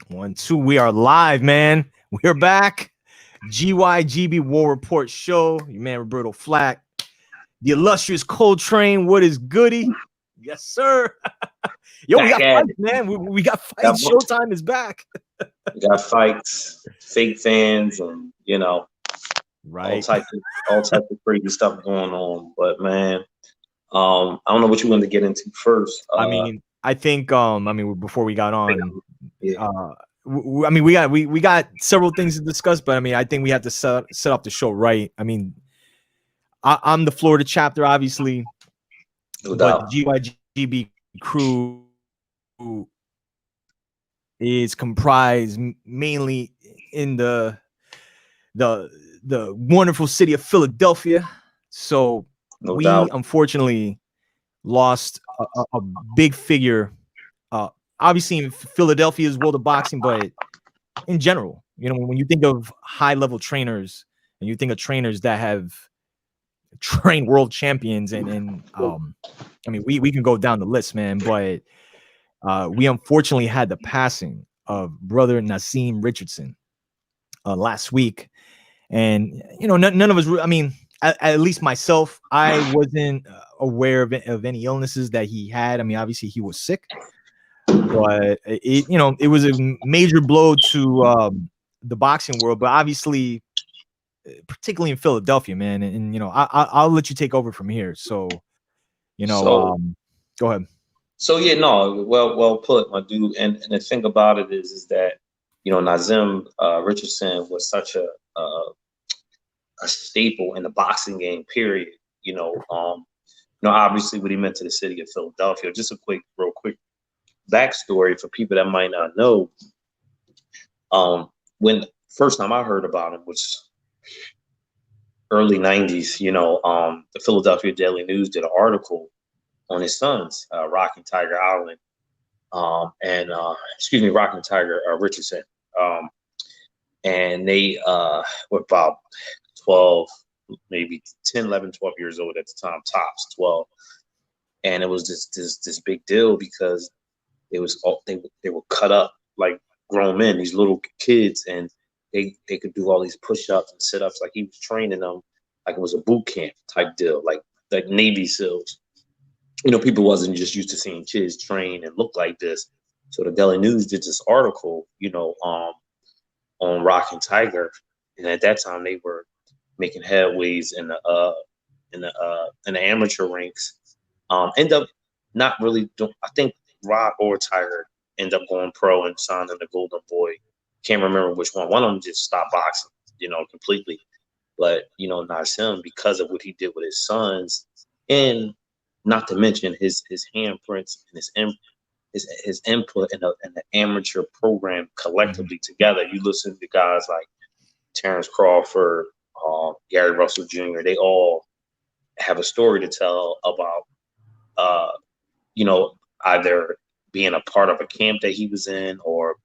1, 2. We are live, man. We're back. GYGB War Report Show. Your man Roberto Flack. The illustrious Coltrane. What is goody? Yes, sir. Yo, we got fights, man. We got fights. Showtime is back. We got fights, fake fans, and right, all types of crazy stuff going on. But man, I don't know what you wanted to get into first. I think before we got on, we got several things to discuss, but I think we have to set up the show right. I'm the Florida chapter, obviously, but the GYGB crew is comprised mainly in the wonderful city of Philadelphia. So we unfortunately lost a big figure. Obviously, in Philadelphia's world of boxing, but in general, when you think of high-level trainers and you think of trainers that have trained world champions, and we can go down the list, man. But we unfortunately had the passing of brother Naseem Richardson last week, and none of us. At least myself, I wasn't aware of any illnesses that he had. Obviously he was sick, but it was a major blow to the boxing world. But obviously, particularly in Philadelphia, man. And I'll let you take over from here. So, go ahead. So well put, my dude. And the thing about it is that Naseem Richardson was such a staple in the boxing game, period. Obviously what he meant to the city of Philadelphia. Just a real quick backstory for people that might not know. When first time I heard about him was early 90s, the Philadelphia Daily News did an article on his sons, Rocky Tiger Allen, Rocky Tiger Richardson. And they were about 12, maybe 10, 11, 12 years old at the time, tops 12. And it was this big deal because it was they were cut up like grown men, these little kids, and they could do all these push-ups and sit-ups like he was training them like it was a boot camp type deal, like Navy SEALs. People wasn't just used to seeing kids train and look like this. So the Daily News did this article, on Rock and Tiger, and at that time they were making headways in the amateur ranks. End up not really doing. I think Rock or Tiger end up going pro and signing the Golden Boy. Can't remember which one. One of them just stopped boxing, completely. But Naseem, because of what he did with his sons, and not to mention his handprints and his input in the amateur program collectively together. You listen to guys like Terrence Crawford, Gary Russell Jr. They all have a story to tell about, either being a part of a camp that he was in, or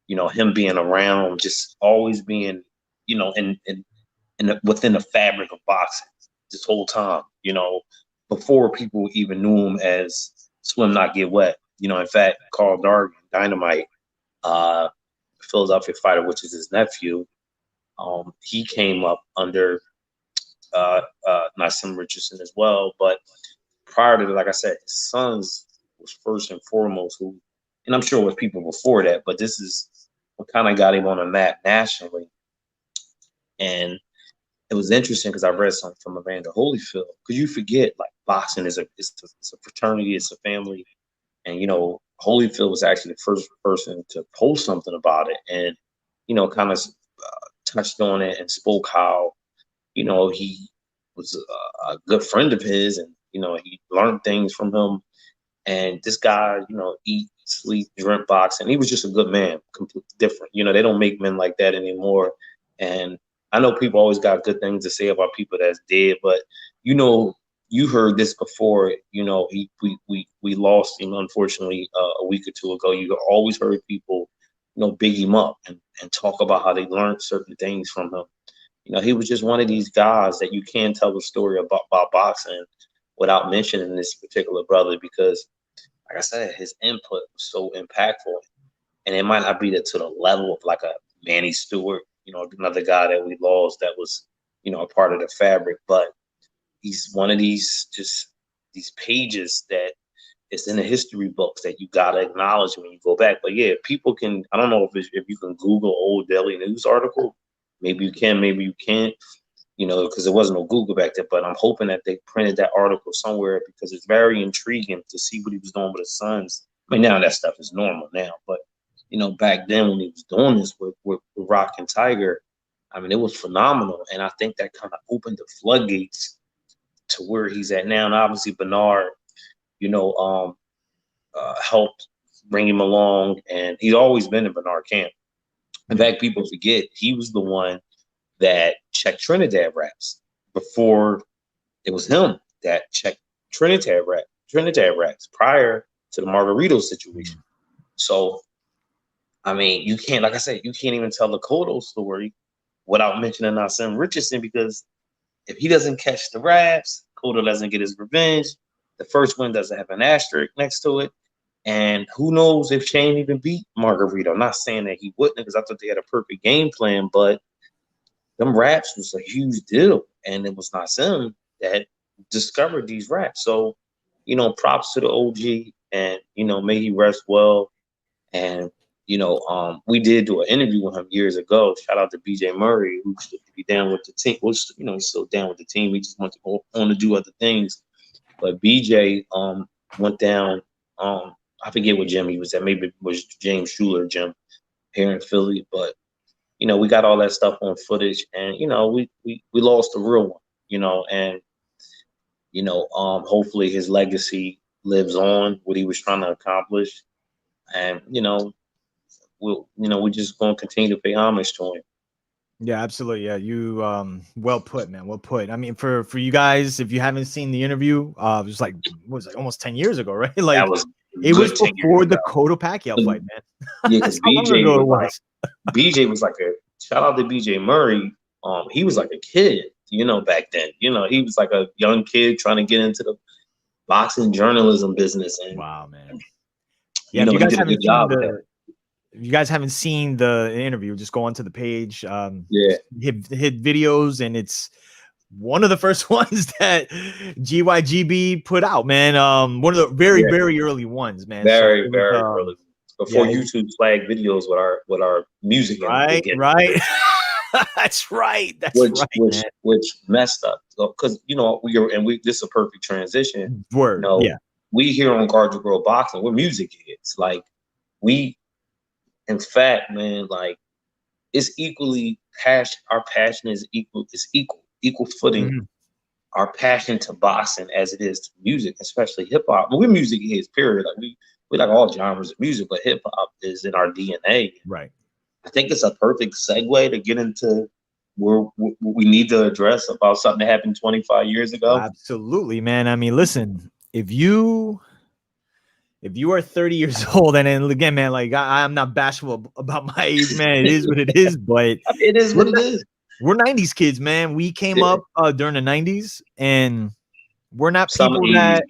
him being around, just always being, within the fabric of boxing this whole time. Before people even knew him as Swim Not Get Wet. In fact, Carl Dargan, Dynamite, Philadelphia fighter, which is his nephew, he came up under Naseem Richardson as well. But prior to that, like I said, his sons was first and foremost and I'm sure it was people before that, but this is what kind of got him on the map nationally. And it was interesting because I read something from Evander Holyfield, because you forget, like, boxing is a fraternity, it's a family. And, Holyfield was actually the first person to post something about it, and, kind of touched on it and spoke how, he was a good friend of his, and, he learned things from him. And this guy, eat, sleep, drink, boxing. He was just a good man, completely different. They don't make men like that anymore. And I know people always got good things to say about people that's dead, but you heard this before. We lost him, unfortunately, a week or two ago. You always heard people, big him up and talk about how they learned certain things from him. He was just one of these guys that you can't tell the story about boxing without mentioning this particular brother, because, like I said, his input was so impactful. and it might not be to the level of like a Manny Stewart, you know, another guy that we lost that was, you know, a part of the fabric. But he's one of these pages that it's in the history books that you gotta acknowledge when you go back. But yeah, people can. I don't know if you can Google old Daily News article. Maybe you can, maybe you can't. You know, because there wasn't no Google back then. But I'm hoping that they printed that article somewhere because it's very intriguing to see what he was doing with his sons. I mean, now that stuff is normal now, but you know, back then when he was doing this with Rock and Tiger, I mean, it was phenomenal. And I think that kind of opened the floodgates to where he's at now. And obviously Bernard, you know, helped bring him along, and he's always been in Bernard camp. In fact, people forget he was the one that checked Trinidad raps before it was him that checked Trinidad raps prior to the Margarito situation. So, I mean, you can't, like I said, you can't even tell the Cotto story without mentioning Nassim Richardson, because if he doesn't catch the raps, Cotto doesn't get his revenge. The first one doesn't have an asterisk next to it. And who knows if Shane even beat Margarito. I'm not saying that he wouldn't, because I thought they had a perfect game plan, but them raps was a huge deal. And it was Nassim that discovered these raps. So, you know, props to the OG, and, you know, may he rest well. And, you know, we did do an interview with him years ago. Shout out to BJ Murray, who used to be down with the team. Well, you know, he's still down with the team. He just wants to go on to do other things. But BJ went down. I forget what gym he was at. Maybe it was James Schuler gym here in Philly. But, you know, we got all that stuff on footage, and, you know, we lost the real one, you know, and, you know, hopefully his legacy lives on, what he was trying to accomplish. And, you know, we're just going to continue to pay homage to him. Yeah, absolutely. Yeah, you well put, man. Well put. I mean, for you guys, if you haven't seen the interview, it was like, what was it, almost 10 years ago, right? Like, it was before the Cotto Pacquiao fight, man. Yeah, because BJ was like a, shout out to BJ Murray. He was like a kid, you know, back then. You know, he was like a young kid trying to get into the boxing journalism business. And wow, man. Yeah, you know, he did a good job with that. If you guys haven't seen the interview, just go onto the page. Hit videos, and it's one of the first ones that GYGB put out, man. One of the very early ones, man. Very early. Before YouTube flagged videos with our music. Right. That's right. Which messed up, because, you know, this is a perfect transition. Word. You know, we here on Guard Girl Boxing, we're music heads. Like, in fact, man, like, it's equally passion. Our passion is equal. It's equal footing. Mm-hmm. Our passion to boxing as it is to music, especially hip hop. We're music heads, period. Like, we like all genres of music, but hip hop is in our DNA. Right. I think it's a perfect segue to get into where we need to address about something that happened 25 years ago. Absolutely, man. I mean, listen, if you are 30 years old, and then again, man, like, I'm not bashful about my age, man. It is what it is, but it is what it is. We're 90s kids, man. We came up during the 90s, and we're not people that,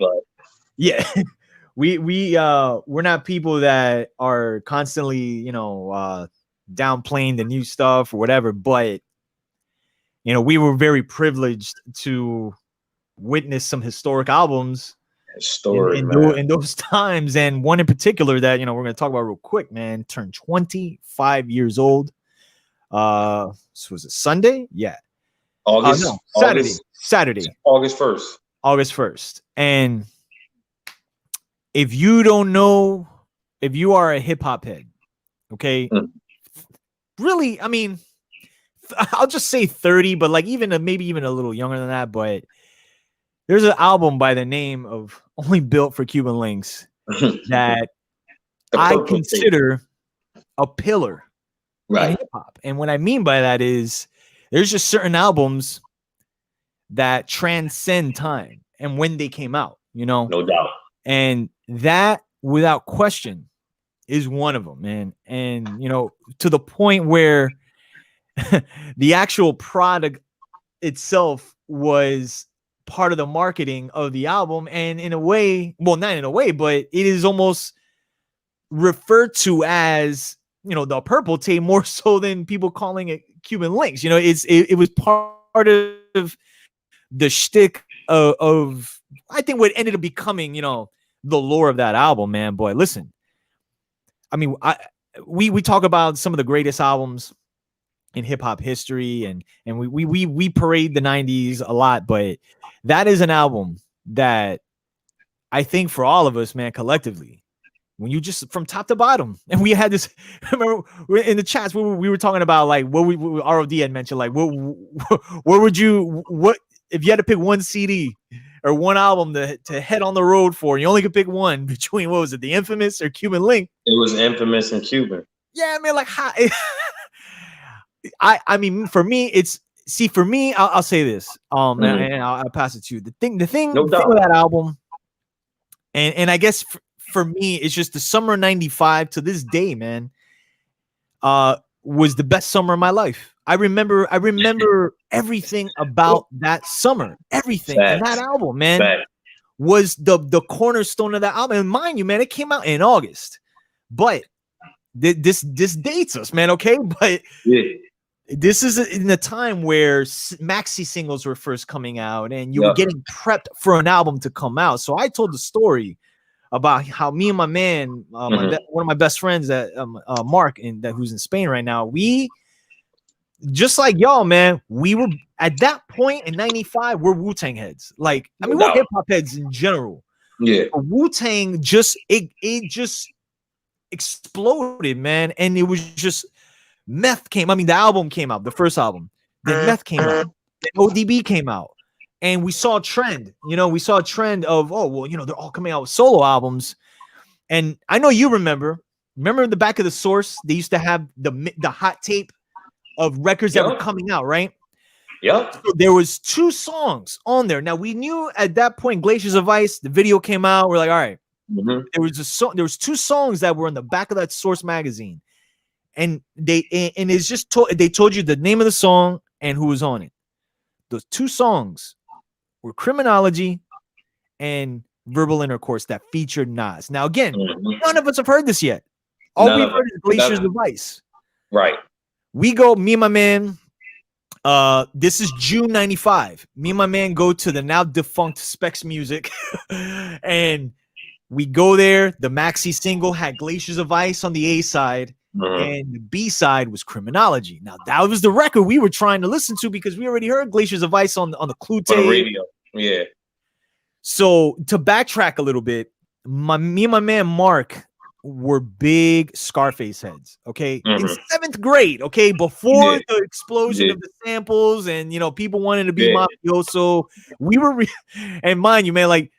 we're not people that are constantly, you know, downplaying the new stuff or whatever. But, you know, we were very privileged to witness some historic albums in those times, and one in particular that, you know, we're going to talk about real quick, man, turned 25 years old. So was it Sunday? Yeah. Saturday. August 1st. And if you don't know, if you are a hip hop head, okay, really, I mean, I'll just say 30, but like maybe even a little younger than that, but there's an album by the name of Only Built for Cuban Links that I consider a pillar in hip hop. And what I mean by that is there's just certain albums that transcend time and when they came out, you know? No doubt. And that, without question, is one of them, man. And, you know, to the point where the actual product itself was part of the marketing of the album, and in a way, well, not in a way, but it is almost referred to as, you know, the purple tape more so than people calling it Cuban Links. You know, it was part of the shtick of I think what ended up becoming, you know, the lore of that album, man. Boy, listen, I mean, we talk about some of the greatest albums in hip hop history, and we parade the 90s a lot, but that is an album that I think for all of us, man, collectively, when you just from top to bottom, and we had this, remember in the chats we were talking about like what ROD had mentioned, like what if you had to pick one CD or one album to head on the road for, and you only could pick one between, what was it, the Infamous or Cuban Link? It was Infamous and Cuban. Yeah, man, like how I mean, for me, it's for me, I'll say this, and I'll pass it to you. The thing with that album, and I guess for me, it's just the summer of '95 to this day, man, was the best summer of my life. I remember everything about that summer, everything, and that album, man, was the cornerstone of that album. And mind you, man, it came out in August, but this dates us, man. Okay, but this is in the time where maxi singles were first coming out, and you were getting prepped for an album to come out. So I told the story about how me and my man, one of my best friends, that Mark, who's in Spain right now, we just like y'all, man. We were at that point in '95. We're Wu-Tang heads. Like, I mean, we're hip hop heads in general. Yeah, Wu-Tang just exploded, man, and it was just Meth came. I mean, the album came out, the first album. Then Meth came out. Then ODB came out, and we saw a trend. You know, we saw a trend of, oh well, you know, they're all coming out with solo albums. And I know you remember in the back of the Source, they used to have the hot tape of records that were coming out, right? Yeah. So there was 2 songs on there. Now we knew at that point, Glaciers of Ice, the video came out. We're like, all right. There was 2 songs that were in the back of that Source magazine, and it's just they told you the name of the song and who was on it. Those 2 songs were Criminology and Verbal Intercourse that featured Nas. Now again, none of us have heard this yet. All we've heard is Glaciers of Ice. Right. We go, me and my man, this is June '95. Me and my man go to the now defunct Specs Music, and we go there. The maxi single had Glaciers of Ice on the A side, and the B side was Criminology. Now that was the record we were trying to listen to because we already heard Glaciers of Ice on the Clue tape. On the radio. Yeah. So to backtrack a little bit, me and my man Mark were big Scarface heads, okay? In 7th grade, okay? Before the explosion of the samples and, you know, people wanted to be mafioso. We were, and mind you, man, like,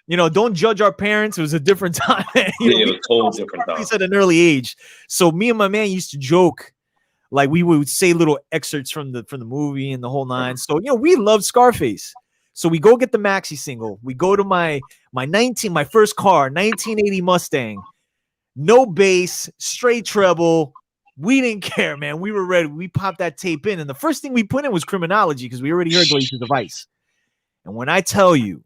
you know, don't judge our parents. It was a different time. You know, it was totally different time. At an early age. So me and my man used to joke, like we would say little excerpts from the movie and the whole nine. So, you know, we loved Scarface. So we go get the maxi single. We go to my first car, 1980 Mustang. No bass, straight treble. We didn't care, man. We were ready. We popped that tape in, and the first thing we put in was Criminology because we already heard Glaciers of Ice. And when I tell you,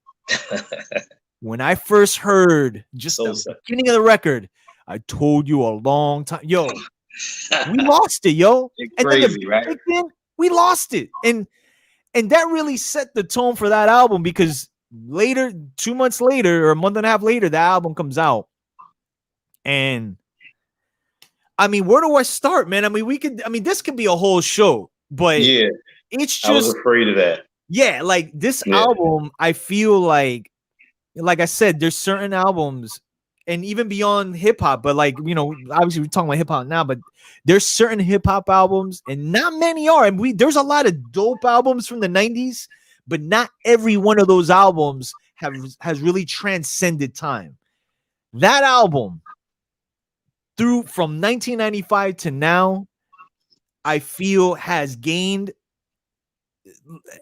when I first heard just the beginning of the record, I told you a long time, yo, we lost it, yo. It's and crazy, right? We lost it, and that really set the tone for that album because later, 2 months later, or a month and a half later, the album comes out. And I mean, where do I start, man? I mean, this could be a whole show, but it's just, I was afraid of that. Yeah, like this album, I feel like I said, there's certain albums, and even beyond hip hop, but like, you know, obviously we're talking about hip hop now, but there's certain hip hop albums, and not many are. And there's a lot of dope albums from the 90s, but not every one of those albums has really transcended time. That album, from 1995 to now, I feel has gained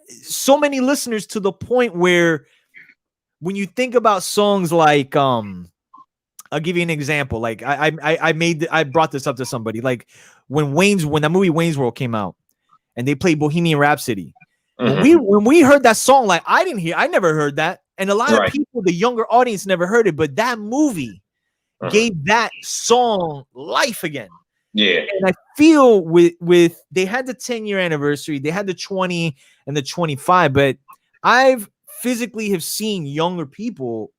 so many listeners to the point where when you think about songs like I'll give you an example. Like I brought this up to somebody. Like when that movie Wayne's World came out and they played Bohemian Rhapsody. When we heard that song, like I never heard that. And a lot of people, the younger audience, never heard it, but that movie gave that song life again. Yeah. And I feel with they had the 10-year anniversary, they had the 20 and the 25, but I've physically have seen younger people,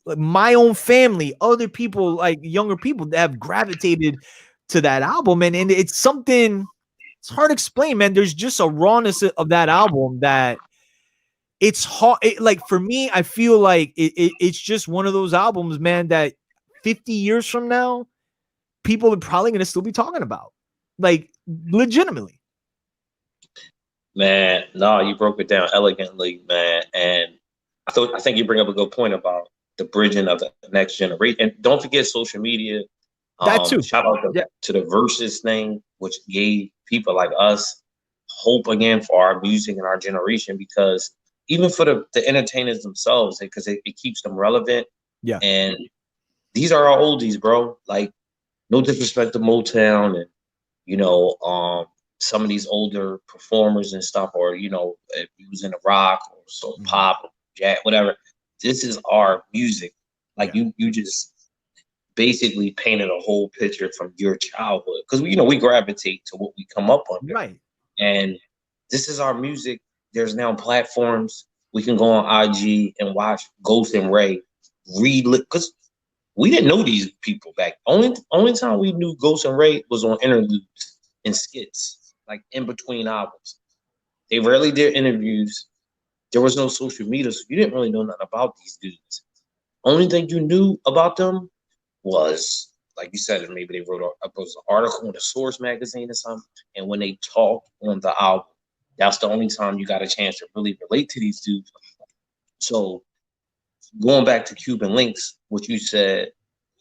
like my own family, other people, like younger people that have gravitated to that album. And it's something, it's hard to explain, man. There's just a rawness of that album that it's hard. Like for me, I feel like it's just one of those albums, man, that 50 years from now, people are probably going to still be talking about, like legitimately. Man, no, you broke it down elegantly, man. And I think you bring up a good point about the bridging of the next generation. And don't forget social media. That too. Shout out to the Versus thing, which gave people like us hope again for our music and our generation, because even for the entertainers themselves, because it keeps them relevant. Yeah. And these are our oldies, bro. Like, no disrespect to Motown and, you know, some of these older performers and stuff, or, you know, if you was in the rock or so pop or jazz, whatever. This is our music. Like you just basically painted a whole picture from your childhood, because we gravitate to what we come up on, right? And this is our music. There's now platforms we can go on IG and watch Ghost and Ray because we didn't know these people back. Only time we knew Ghost and Ray was on interludes and skits, like in between albums. They rarely did interviews. There was no social media, so you didn't really know nothing about these dudes. Only thing you knew about them was, like you said, maybe they wrote an article in the Source magazine or something, and when they talked on the album, that's the only time you got a chance to really relate to these dudes. So going back to Cuban Links, what you said,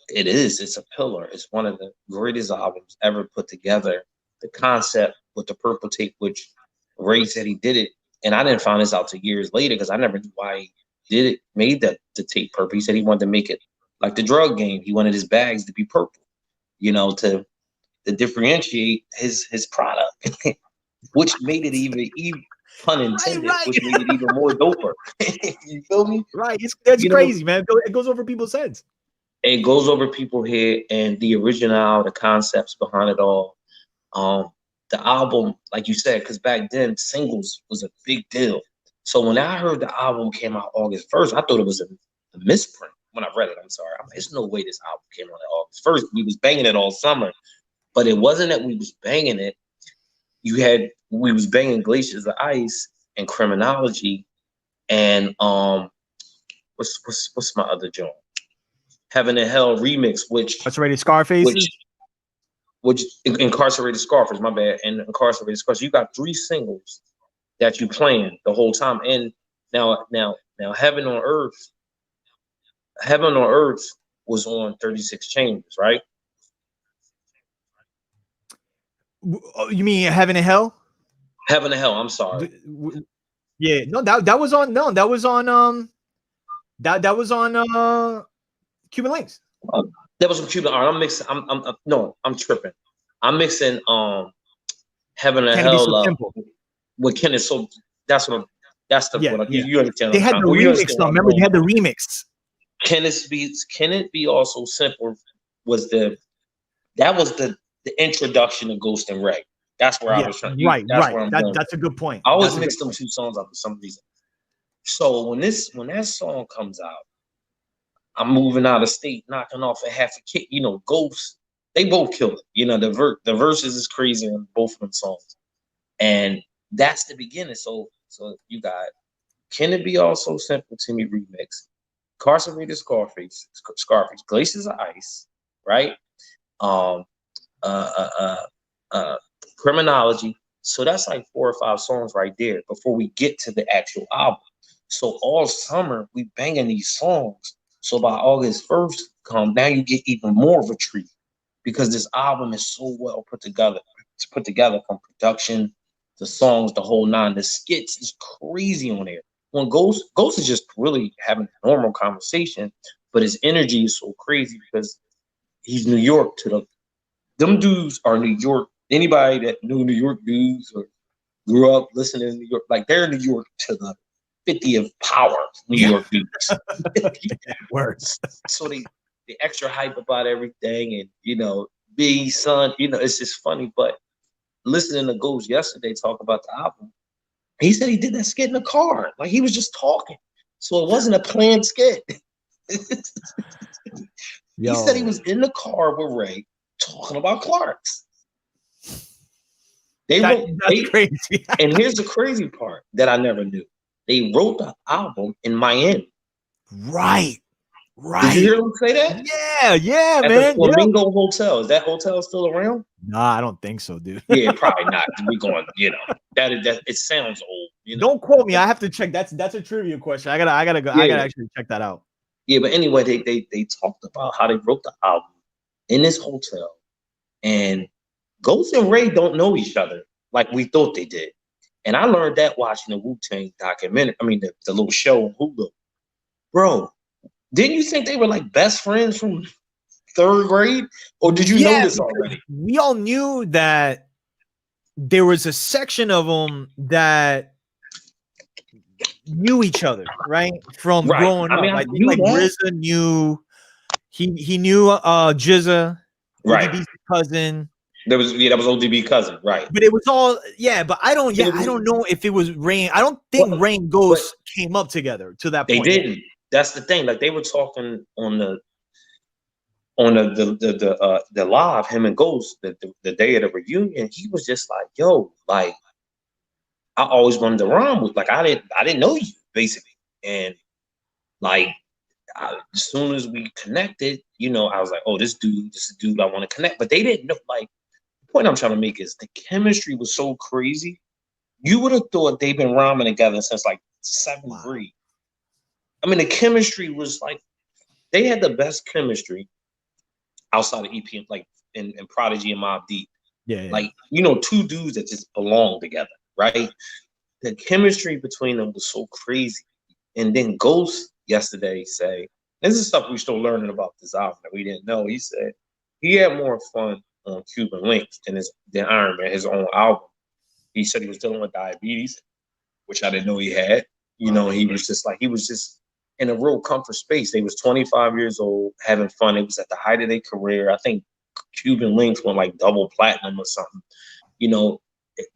it's a pillar. It's one of the greatest albums ever put together. The concept with the purple tape, which Ray said he did it, and I didn't find this out till years later because I never knew why he did it, made the tape purple. He said he wanted to make it like the drug game. He wanted his bags to be purple, to differentiate his product, which made it even pun intended, right. which made it even more doper. You feel me? Right. That's crazy, man. It goes over people's heads. It goes over people's head, and the original, the concepts behind it all. The album, like you said, because back then singles was a big deal. So when I heard the album came out August 1st, I thought it was a misprint. When I read it, I'm sorry. There's no way this album came out August 1st. We was banging it all summer, but it wasn't that we was banging it. We was banging Glaciers of Ice and Criminology, and what's my other joint? Heaven and Hell remix, which Incarcerated Scarface. Which Incarcerated Scarface, my bad, and Incarcerated Scarface. You got 3 singles that you playing the whole time, and now Heaven on Earth was on 36 Chambers, right? You mean Heaven and Hell? Heaven and Hell. I'm sorry. Yeah, no, that was on Cuban Links. That was on Cuban. All right, I'm mixing. I'm tripping. I'm mixing Heaven and Hell with Kenneth. So that's the you understand. They had the remix though. Remember, they had the remix. Can It Be Also Simple was the introduction to Ghost and Ray. That's where I was trying. Right. That's a good point. I always mix them 2 songs up for some reason. So when that song comes out, I'm moving out of state, knocking off a half a kick. Ghost, they both kill it. The verses is crazy on both of them songs, and that's the beginning. So you got Can It Be Also Simple to Me remix, Incarcerated Scarface, Glaciers of Ice, right? Criminology. So that's like 4 or 5 songs right there before we get to the actual album. So all summer we banging these songs. So by August 1st now you get even more of a treat because this album is so well put together. It's put together from production, the songs, the whole 9. The skits is crazy on there. When Ghost is just really having a normal conversation, but his energy is so crazy because he's New York them dudes are New York. Anybody that knew New York dudes or grew up listening to New York, like they're New York to the 50th power New York dudes. Words. So the extra hype about everything, and you know, B son, you know, it's just funny. But listening to Ghost yesterday talk about the album, he said he did that skit in the car, like he was just talking, so it wasn't a planned skit. He said he was in the car with Ray talking about Clarks. That's crazy. And here's the crazy part that I never knew. They wrote the album in Miami. Right. Did you hear them say that? Yeah, At man. the Flamingo Hotel. Is that hotel still around? Nah, I don't think so, dude. Yeah, probably not. We're going, you know, that it sounds old. You know? Don't quote me. I have to check. That's a trivia question. I gotta go. Yeah. I gotta actually check that out. Yeah, but anyway, they talked about how they wrote the album in this hotel, and Ghost and Ray don't know each other like we thought they did. And I learned that watching the Wu-Tang documentary. I mean, the little show on Hulu. Bro, didn't you think they were like best friends from 3rd grade? Or did you know this already? We all knew that there was a section of them that knew each other, right? From growing up. I think like RZA knew, he knew GYGB, right? ODB's cousin. That was ODB cousin, right? But it was all but I don't know if it was Rain. I don't think Rain and Ghost came up together to that point. They didn't. That's the thing. Like they were talking on the live, him and Ghost, the day of the reunion. He was just like, "Yo, like I always wanted to rhyme with. Like I didn't know you basically, and like as soon as we connected, you know, I was like, oh, this is a dude I want to connect. But they didn't know. Like the point I'm trying to make is the chemistry was so crazy. You would have thought they've been rhyming together since like 7th grade. I mean, the chemistry was like they had the best chemistry outside of EPM, like in Prodigy and Mobb Deep. Yeah. Like, you know, two dudes that just belong together, right? The chemistry between them was so crazy. And then Ghost yesterday say, this is stuff we're still learning about this album that we didn't know. He said he had more fun on Cuban Links than Iron Man, his own album. He said he was dealing with diabetes, which I didn't know he had. You know, he was just in a real comfort space. They was 25 years old, having fun. It was at the height of their career. I think Cuban Links went like double platinum or something. You know,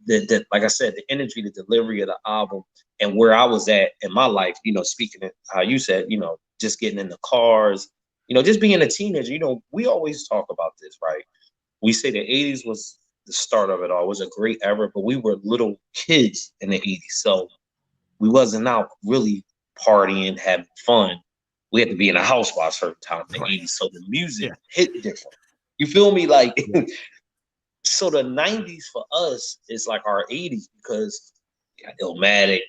the like I said, the energy, the delivery of the album, and where I was at in my life, you know, speaking of how you said, you know, just getting in the cars, you know, just being a teenager, you know, we always talk about this, right? We say the 80s was the start of it all. It was a great era, but we were little kids in the 80s. So we wasn't out really partying, having fun. We had to be in a house by a certain time in the 80s. So the music hit different. You feel me? Like, so the 90s for us is like our 80s because you got Illmatic,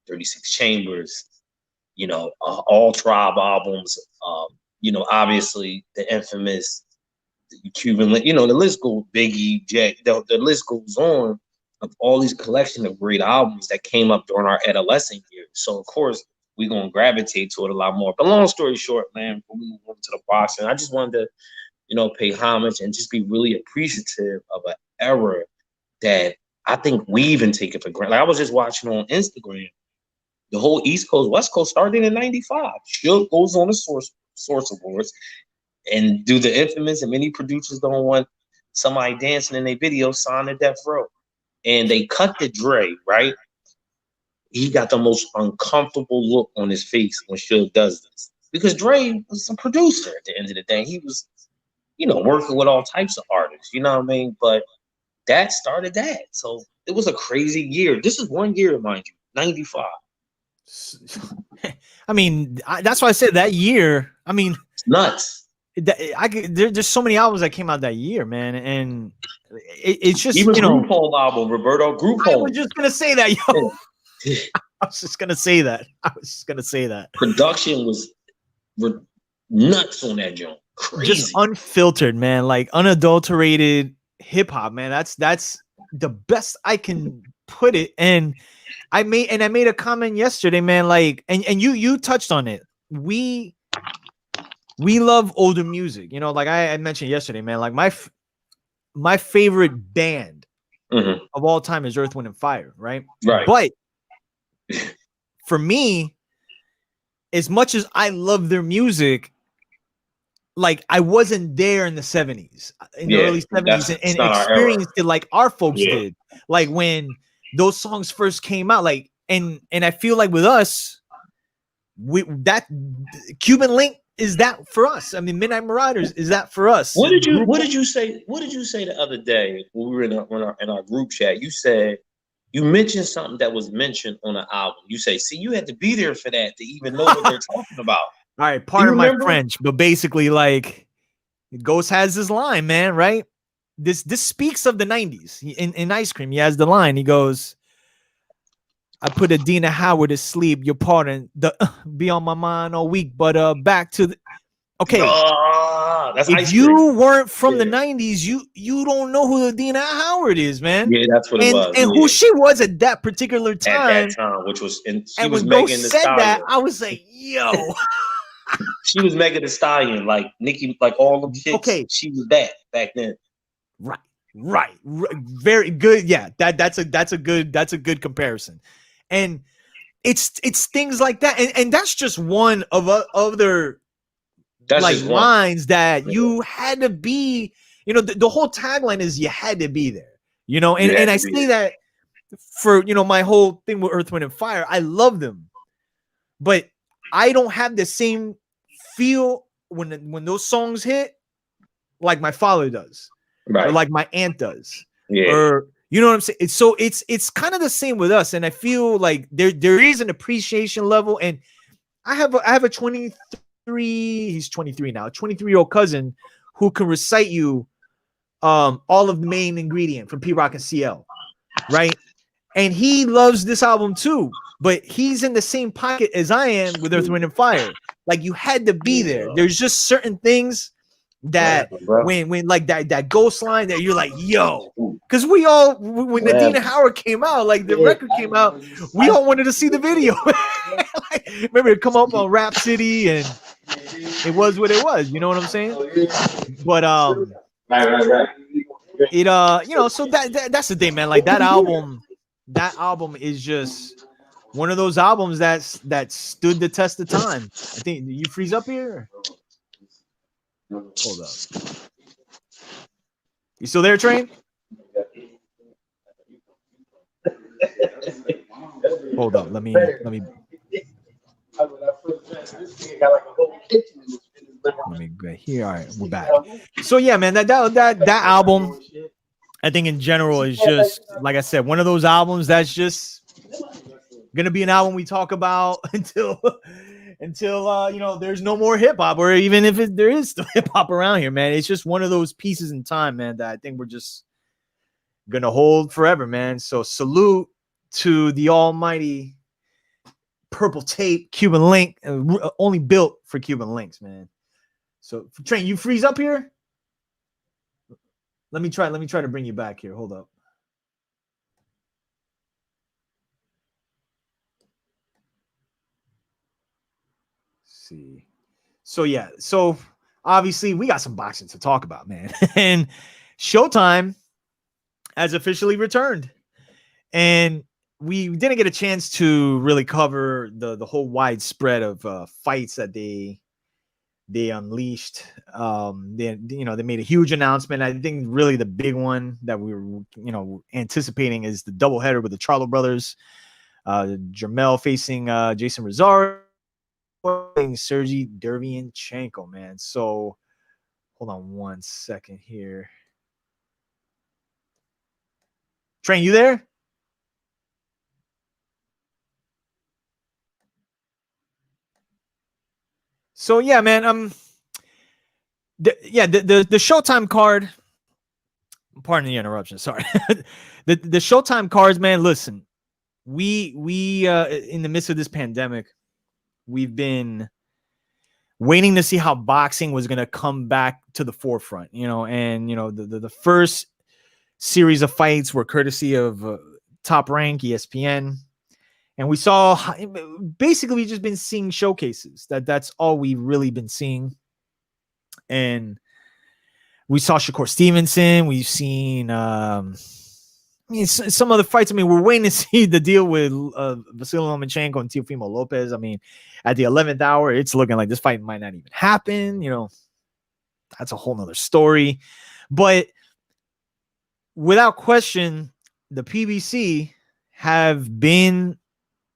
36 Chambers, you know, all Tribe albums, you know, obviously the infamous Cuban, you know, the list goes, Biggie, Jack, the list goes on of all these collection of great albums that came up during our adolescent years. So, of course, we're going to gravitate to it a lot more. But long story short, man, we move on to the boxing. I just wanted to, you know, pay homage and just be really appreciative of an era that I think we even take it for granted. Like I was just watching on Instagram, the whole East Coast, West Coast started in 95. Suge goes on the Source Awards and do the infamous, and many producers don't want somebody dancing in their video, signed to Death Row. And they cut the Dre, right? He got the most uncomfortable look on his face when Suge does this. Because Dre was a producer at the end of the day. He was, you know, working with all types of artists, you know what I mean? But that started that. So it was a crazy year. This is 1 year, mind you, 95. I mean, that's why I said that year. I mean, it's nuts. There's so many albums that came out that year, man, and it's just even Group Home album, Roberto. Group Home. I was just gonna say that, yo. I was just gonna say that. Production was nuts on that joint. Crazy. Just unfiltered, man, like unadulterated hip hop, man. That's the best I can put it. And I made a comment yesterday, man. Like, and you touched on it. We love older music, you know. Like I mentioned yesterday, man. Like my favorite band of all time is Earth, Wind, and Fire, right? Right. But for me, as much as I love their music, like I wasn't there in the 70s, in the early 70s, and experienced it like our folks did. Like when those songs first came out, like and I feel like with us, that Cuban Link is that for us. I mean, Midnight Marauders is that for us. What did you say the other day when we were in our group chat? You said you mentioned something that was mentioned on an album. You say, see, you had to be there for that to even know what they're talking about. All right, pardon my French, but basically, like, Ghost has this line, man, right? This speaks of the 90s. In Ice Cream, he has the line. He goes, I put Adina Howard to sleep. Your pardon, be on my mind all week. But back to the okay. That's if you weren't from the 90s, you don't know who Adina Howard is, man. Yeah, that's what it was. And who she was at that particular time. At that time, which was and when Ghost said that, I was like, yo. She was Megan Thee Stallion, like Nicki, like all the chicks. Okay, she was that back then. Right. Very good. Yeah, that's a good comparison. And it's things like that, and that's just one of other lines that you had to be. You know, the whole tagline is you had to be there. You know, and I say that for my whole thing with Earth, Wind, and Fire. I love them, but I don't have the same feel when those songs hit like my father does, right? Or like my aunt does, or you know what I'm saying. So it's kind of the same with us, and I feel like there is an appreciation level. And I have a 23, he's 23 now, 23-year-old cousin who can recite you all of the main ingredient from P Rock and CL, right? And he loves this album too, but he's in the same pocket as I am with Earth, Wind, and Fire. Like you had to be there. There's just certain things that when like that Ghost line that you're like, yo, because we all when Adina Howard came out, like the record came out, we all wanted to see the video. Like, remember it come up on Rap City and it was what it was. You know what I'm saying? But it so that's the thing, man. Like that album is just one of those albums that stood the test of time. I think you freeze up here. Hold up. You still there, Train? Hold up. Let me. Let me go here. All right, we're back. So yeah, man, that album, I think in general is just like I said, one of those albums that's just gonna be an album we talk about until there's no more hip hop, or even if there is still hip hop around here, man. It's just one of those pieces in time, man, that I think we're just gonna hold forever, man. So salute to the almighty purple tape Cuban Link, only built for Cuban Links, man. So Train, you freeze up here. Let me try to bring you back here. Hold up. See. So yeah, so obviously we got some boxing to talk about, man. And Showtime has officially returned. And we didn't get a chance to really cover the whole widespread of fights that they unleashed. They made a huge announcement. I think really the big one that we were anticipating is the doubleheader with the Charlo brothers. Jermell facing Jason Rosario, Sergey Derevyanchenko, man. So hold on one second here. Train, you there? So yeah, man. The Showtime card. Pardon the interruption. Sorry. the Showtime cards, man. Listen, we in the midst of this pandemic, we've been waiting to see how boxing was going to come back to the forefront, and the first series of fights were courtesy of Top Rank, ESPN. And we saw basically we've just been seeing showcases. That's all we've really been seeing. And we saw Shakur Stevenson. We've seen some other fights. I mean, we're waiting to see the deal with Vasily Lomachenko and Teofimo Lopez. I mean, at the 11th hour, it's looking like this fight might not even happen. that's a whole nother story. But without question, the PBC have been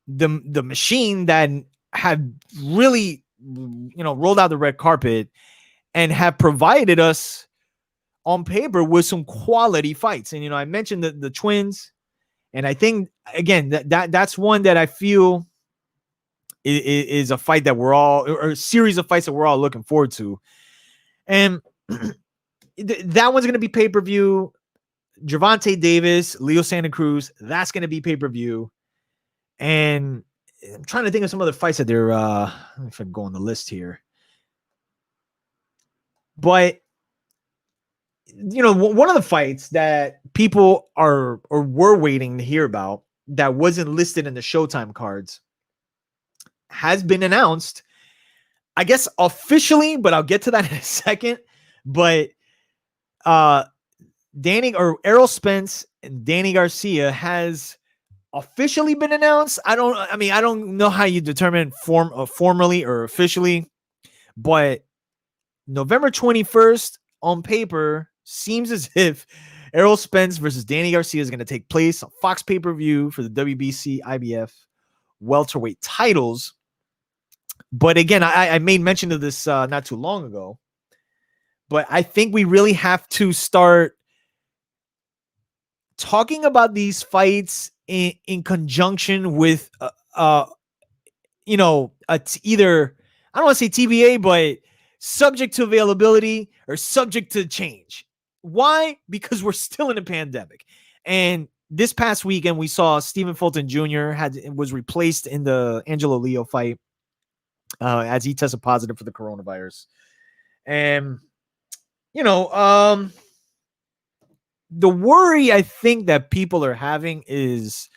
the machine that had really, rolled out the red carpet and have provided us on paper with some quality fights. And, I mentioned the twins, and I think, again, that's one that I feel is a fight that we're all, or a series of fights that we're all looking forward to. And that one's going to be pay-per-view. Gervonta Davis, Leo Santa Cruz, that's going to be pay-per-view. And I'm trying to think of some other fights that they're, if I can go on the list here. But, one of the fights that people are or were waiting to hear about that wasn't listed in the Showtime cards has been announced, I guess officially, but I'll get to that in a second. But Errol Spence and Danny Garcia has officially been announced. I don't know how you determine formally or officially, but November 21st on paper seems as if Errol Spence versus Danny Garcia is going to take place on Fox pay-per-view for the WBC IBF Welterweight titles. But again, I made mention of this not too long ago, but I think we really have to start talking about these fights in conjunction with, either, I don't want to say TBA, but subject to availability or subject to change. Why? Because we're still in a pandemic. And this past weekend, we saw Stephen Fulton Jr. was replaced in the Angelo Leo fight as he tested positive for the coronavirus. And, the worry I think that people are having is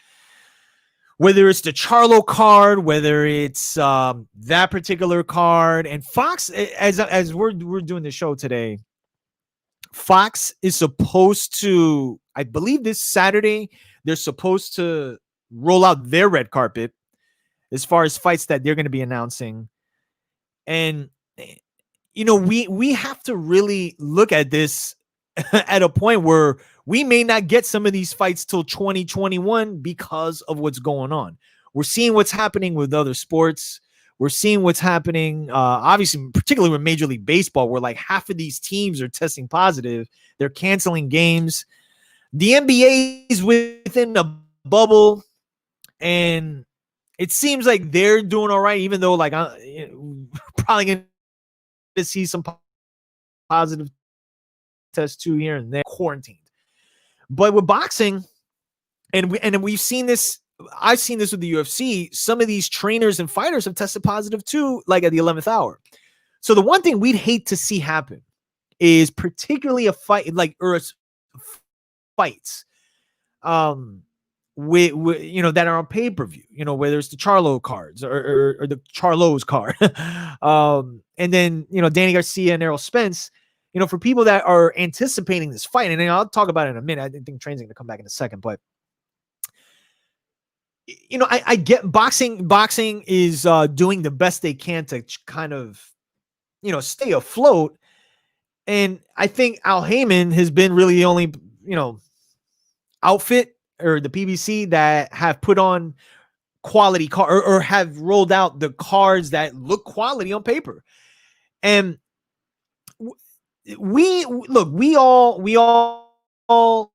whether it's the Charlo card, whether it's that particular card, and Fox, as we're doing the show today, Fox is supposed to, I believe this Saturday, they're supposed to roll out their red carpet as far as fights that they're going to be announcing. And, we have to really look at this at a point where we may not get some of these fights till 2021 because of what's going on. We're seeing what's happening with other sports. We're seeing what's happening, obviously, particularly with Major League Baseball, where like half of these teams are testing positive. They're canceling games. The NBA is within a bubble, and it seems like they're doing all right, even though like probably going to see some positive tests too here and there, quarantined. But with boxing, and we've seen this. I've seen this with the UFC. Some of these trainers and fighters have tested positive too, like at the 11th hour. So the one thing we'd hate to see happen is particularly a fight fights, with that are on pay-per-view, whether it's the Charlo cards or the Charlo's card, and then Danny Garcia and Errol Spence. For people that are anticipating this fight, and I'll talk about it in a minute. I think Train's going to come back in a second, but I get boxing is doing the best they can to kind of, stay afloat. And I think Al Heyman has been really the only, outfit or the PBC that have put on quality card or have rolled out the cards that look quality on paper. And we all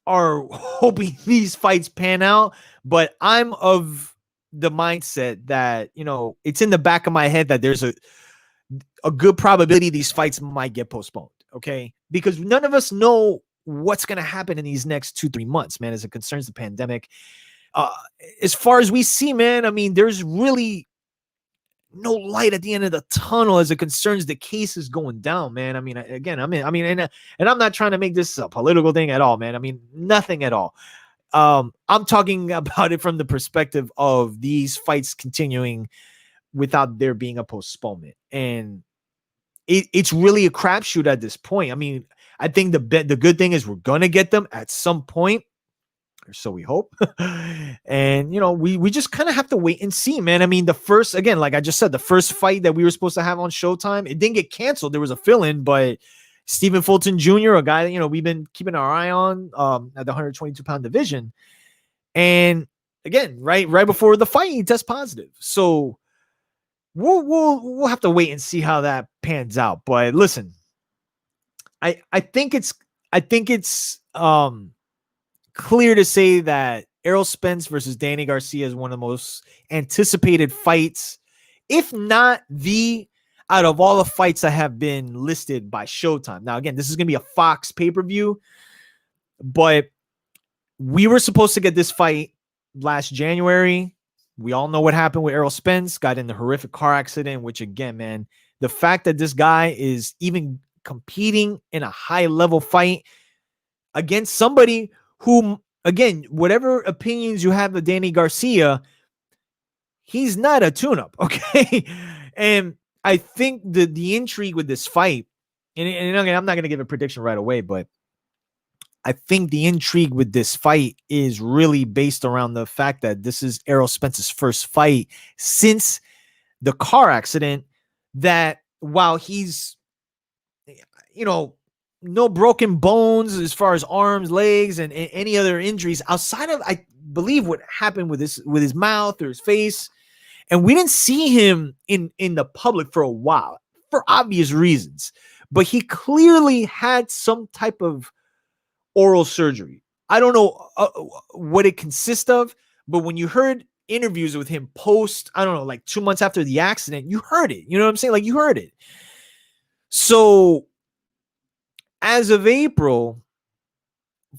are hoping these fights pan out, but I'm of the mindset that, it's in the back of my head that there's a good probability these fights might get postponed. Okay. Because none of us know what's going to happen in these next 2-3 months, man, as it concerns the pandemic. As far as we see, man, I mean, there's really no light at the end of the tunnel as it concerns the cases going down, man. I mean, again, and I'm not trying to make this a political thing at all, man. I mean, nothing at all. I'm talking about it from the perspective of these fights continuing without there being a postponement. And it's really a crapshoot at this point. I mean, I think the good thing is we're going to get them at some point or so we hope. And, you know, we just kind of have to wait and see, man. I mean, the first, again, like I just said, the first fight that we were supposed to have on Showtime, it didn't get canceled. There was a fill-in, but Stephen Fulton Jr., a guy that, you know, we've been keeping our eye on at the 122-pound division. And again, right before the fight, he tests positive. So we'll have to wait and see how that pans out. But listen, I think it's clear to say that Errol Spence versus Danny Garcia is one of the most anticipated fights, if not the, out of all the fights that have been listed by Showtime. Now, again, this is going to be a Fox pay-per-view, but we were supposed to get this fight last January. We all know what happened with Errol Spence, got in the horrific car accident, which again, man, the fact that this guy is even competing in a high-level fight against somebody who, again, whatever opinions you have of Danny Garcia, he's not a tune-up, okay? And I think the intrigue with this fight, and again, I'm not going to give a prediction right away, but I think the intrigue with this fight is really based around the fact that this is Errol Spence's first fight since the car accident, that while he's, you know, no broken bones as far as arms, legs, and any other injuries outside of, I believe, what happened with his mouth or his face. And we didn't see him in the public for a while for obvious reasons, but he clearly had some type of oral surgery. I don't know what it consists of, but when you heard interviews with him post, I don't know, like 2 months after the accident, you heard it. You know what I'm saying? Like, you heard it. So as of April,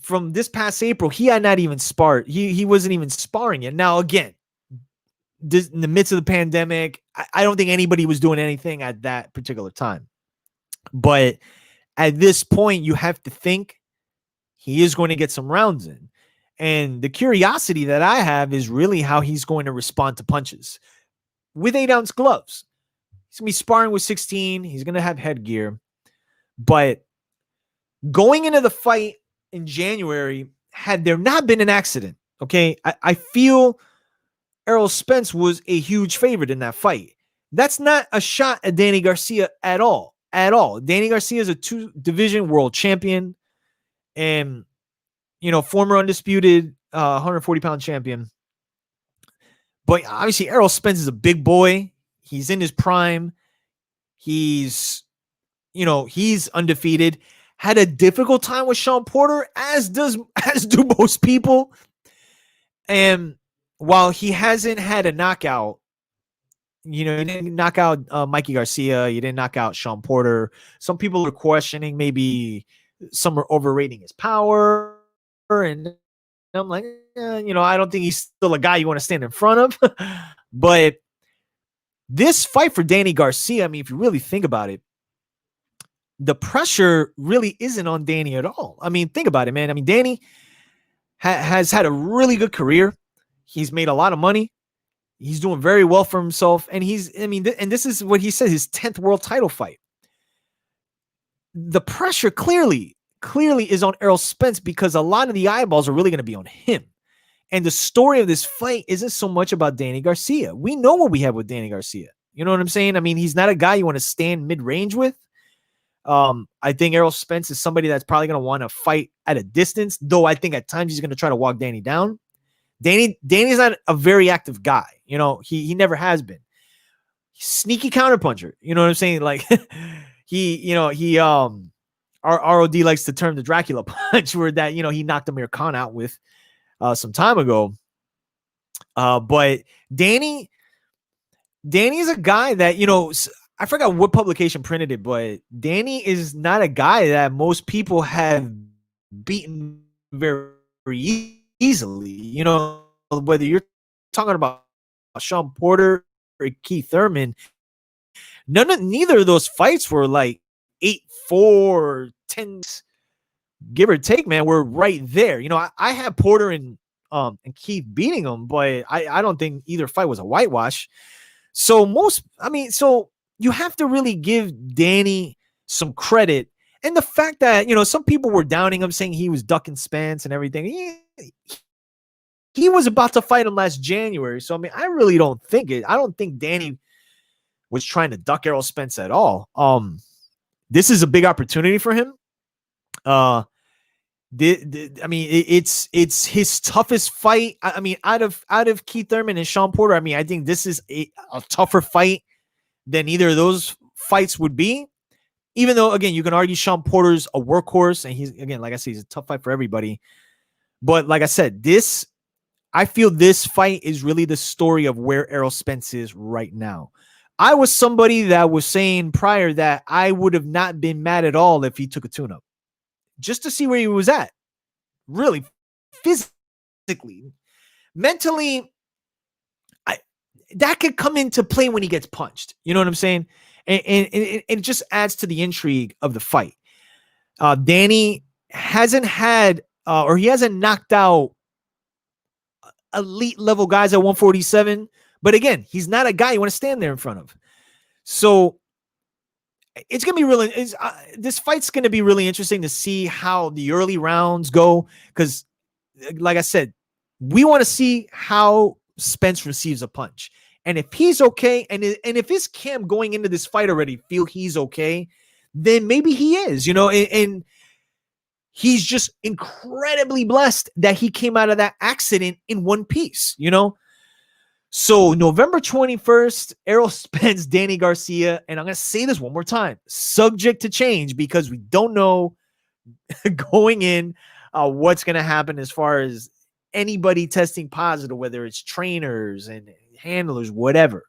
from this past April, he had not even sparred. He wasn't even sparring yet. Now, again, in the midst of the pandemic, I don't think anybody was doing anything at that particular time. But at this point, you have to think he is going to get some rounds in. And the curiosity that I have is really how he's going to respond to punches with 8-ounce gloves. He's going to be sparring with 16. He's going to have headgear. But going into the fight in January, had there not been an accident, okay, I feel Errol Spence was a huge favorite in that fight. That's not a shot at Danny Garcia at all. At all. Danny Garcia is a 2-division world champion and, you know, former undisputed 140-pound champion. But obviously, Errol Spence is a big boy. He's in his prime. He's undefeated. Had a difficult time with Sean Porter, as do most people. And while he hasn't had a knockout, you know, he didn't knock out Mikey Garcia, he didn't knock out Sean Porter. Some people are questioning, maybe some are overrating his power. And I'm like, you know, I don't think he's still a guy you want to stand in front of. But this fight for Danny Garcia, I mean, if you really think about it, the pressure really isn't on Danny at all. I mean, think about it, man. I mean, Danny has had a really good career. He's made a lot of money. He's doing very well for himself. And and this is what he said, his 10th world title fight. The pressure clearly is on Errol Spence because a lot of the eyeballs are really going to be on him. And the story of this fight isn't so much about Danny Garcia. We know what we have with Danny Garcia. You know what I'm saying? I mean, he's not a guy you want to stand mid-range with. I think Errol Spence is somebody that's probably going to want to fight at a distance, though I think at times he's going to try to walk Danny down. Danny's not a very active guy. You know, he never has been. Sneaky counterpuncher. You know what I'm saying? Like our ROD likes to term the Dracula punch, where that, you know, he knocked Amir Khan out with some time ago. But Danny's a guy that, you know, I forgot what publication printed it, but Danny is not a guy that most people have beaten very easily. You know, whether you're talking about Sean Porter or Keith Thurman, neither of those fights were like 8-4 or 10, give or take, man. We're right there. You know, I had Porter and Keith beating them, but I don't think either fight was a whitewash. So you have to really give Danny some credit. And the fact that, you know, some people were downing him, saying he was ducking Spence and everything. he was about to fight him last January. So, I mean, I really don't think it. I don't think Danny was trying to duck Errol Spence at all. This is a big opportunity for him. I mean, it's his toughest fight. I mean, out of Keith Thurman and Sean Porter, I mean, I think this is a tougher fight than either of those fights would be. Even though, again, you can argue Sean Porter's a workhorse, and he's, again, like I said, he's a tough fight for everybody. But like I said, I feel this fight is really the story of where Errol Spence is right now. I was somebody that was saying prior that I would have not been mad at all if he took a tune-up, just to see where he was at. Really, physically, mentally, that could come into play when he gets punched. You know what I'm saying? And it just adds to the intrigue of the fight. Danny hasn't had, or he hasn't knocked out elite level guys at 147. But again, he's not a guy you want to stand there in front of. So it's going to be really, this fight's going to be really interesting to see how the early rounds go. Because like I said, we want to see how Spence receives a punch. And if he's okay, and if his camp going into this fight already feel he's okay, then maybe he is, you know, and he's just incredibly blessed that he came out of that accident in one piece, you know? So November 21st, Errol Spence, Danny Garcia, and I'm going to say this one more time, subject to change because we don't know going in what's going to happen as far as anybody testing positive, whether it's trainers and handlers, whatever.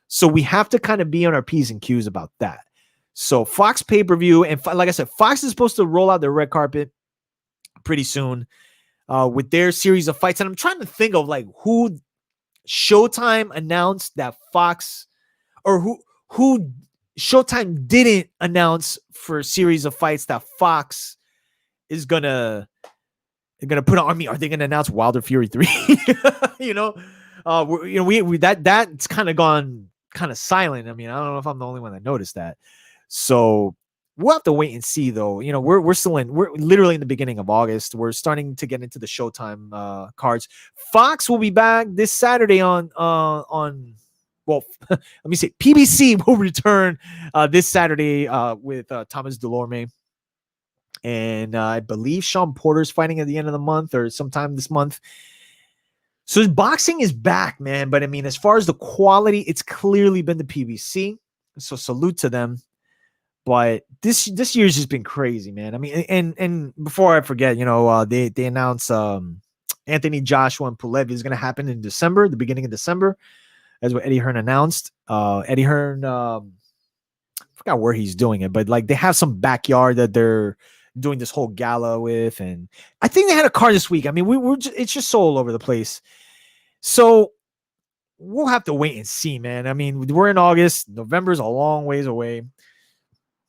So we have to kind of be on our P's and Q's about that. So Fox pay-per-view, and like I said, Fox is supposed to roll out their red carpet pretty soon with their series of fights. And I'm trying to think of like who Showtime announced that Fox, or who Showtime didn't announce for a series of fights that Fox is gonna put on. I mean, are they gonna announce Wilder Fury 3? You know, we that's kind of gone kind of silent. I mean, I don't know if I'm the only one that noticed that. So we'll have to wait and see, though. You know, we're literally in the beginning of August. We're starting to get into the Showtime cards. Fox will be back this Saturday on well, let me say PBC will return this Saturday with Thomas Delorme. And I believe Sean Porter's fighting at the end of the month or sometime this month. So boxing is back, man. But I mean, as far as the quality, it's clearly been the PBC. So salute to them. But this year's just been crazy, man. I mean, and before I forget, you know, they announced Anthony Joshua and Pulev is going to happen in December, the beginning of December, as what Eddie Hearn announced. Eddie Hearn, I forgot where he's doing it, but like they have some backyard that they're doing this whole gala with, and I think they had a card this week. I mean, it's just so all over the place. So we'll have to wait and see, man. I mean, we're in August. November's a long ways away.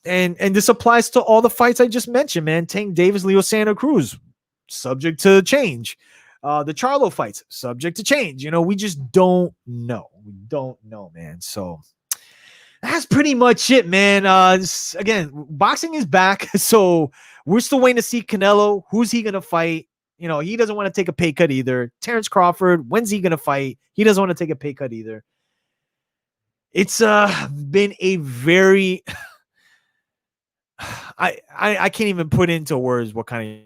And this applies to all the fights I just mentioned, man. Tank Davis, Leo Santa Cruz, subject to change. The Charlo fights, subject to change. You know, we just don't know. We don't know, man. So that's pretty much it, man. Again, boxing is back. So we're still waiting to see Canelo. Who's he going to fight? You know, he doesn't want to take a pay cut either. Terrence Crawford, when's he going to fight? He doesn't want to take a pay cut either. It's been a very... I can't even put into words what kind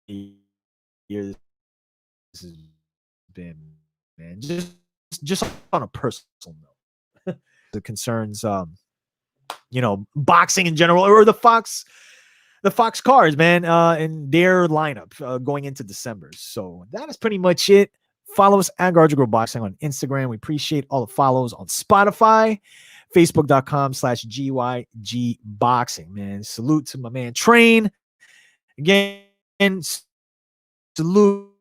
of year this has been, man. Just on a personal note, the concerns, you know, boxing in general, or the Fox cards, man, and their lineup going into December. So that is pretty much it. Follow us at GYGB Boxing on Instagram. We appreciate all the follows on Spotify. Facebook.com/GYG Boxing, man. Salute to my man Train. Again, salute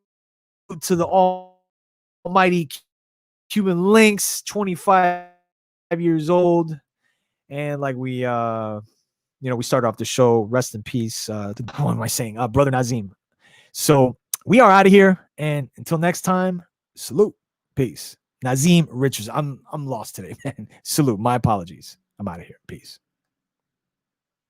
to the almighty Cuban Links, 25 years old. And like we started off the show, rest in peace. What am I saying? Brother Nazim. So we are out of here. And until next time, salute. Peace. Nazim Richards. I'm lost today, man. Salute. My apologies. I'm out of here. Peace.